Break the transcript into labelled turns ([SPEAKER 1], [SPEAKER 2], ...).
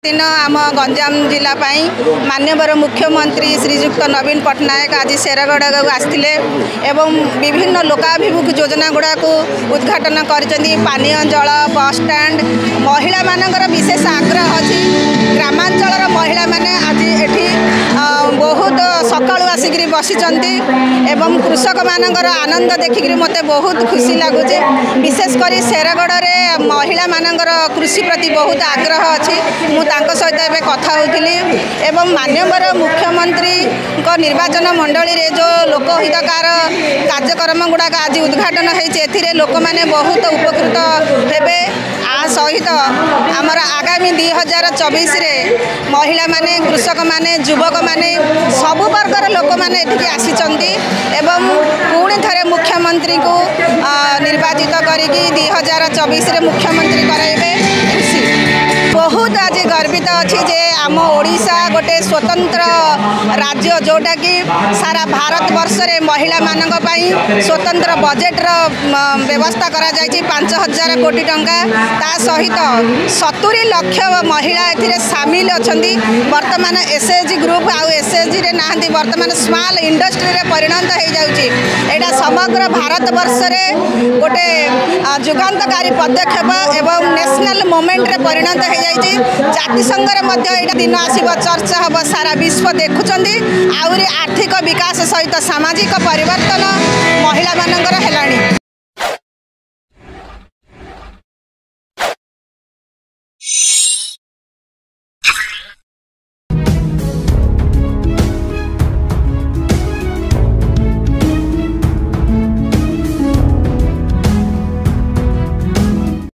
[SPEAKER 1] दिन आम गंजाम जिला माननीय मुख्यमंत्री श्रीजुक्त नवीन पट्टनायक आज शेरगढ़ आसते एवं विभिन्न लोकाभिमुखी योजना गुड़ा को उद्घाटन कर पानीय जल बस स्टैंड महिला मानकर विशेष आग्रह अच्छी ग्रामांचल महिला माने आज एठी बहुत सकाळु आसिक बसी एवं कृषक मानकर आनंद देखिक मत बहुत खुशी लगुचे। विशेषकर शेरगढ़ में महिला मानकर कृषि प्रति बहुत आग्रह अच्छी मुझे सहित एवं कथा होती एवं माननीय मुख्यमंत्री निर्वाचन मंडली रे जो लोकहितकार कार्यक्रम गुड़ाक आज उद्घाटन होती लोक मैंने बहुत उपकृत हेबे। आ सहित आमर आगामी 2024 रे महिला माने कृषक माने युवक माने सबु वर्गर लोक मैंने एठिक आसिचंती एवं पुणी थे मुख्यमंत्री को निर्वाचित करिकी 2024 रे मुख्यमंत्री कराइबे। बहुत आज गर्वित अच्छी जे आम ओडिशा गोटे स्वतंत्र राज्य जोटा कि सारा भारत वर्ष रे महिला मानक पई स्वतंत्र बजेट व्यवस्था करा जायछि 5000 कोटी टंका ता सहित 70 लाख महिला एथिरे शामिल अछंती। वर्तमान एसएचजी ग्रुप आउ एसएचजी रे नाहंती वर्तमान स्मॉल इंडस्ट्री रे परिणत हो जाउछि। एटा समग्र भारत वर्ष रे गोटे जुगांतकारी पदक्षेप एवं नेशनल मूवमेंट रे परिणत हो जाइछि। जातिसंघ रे मध्य एटा दिन आसीबो चर्चा हबो सारा विश्व देखुचंदी आउरी आर्थिक विकास सहित सामाजिक परिवर्तन महिला मानकर हेलाणी।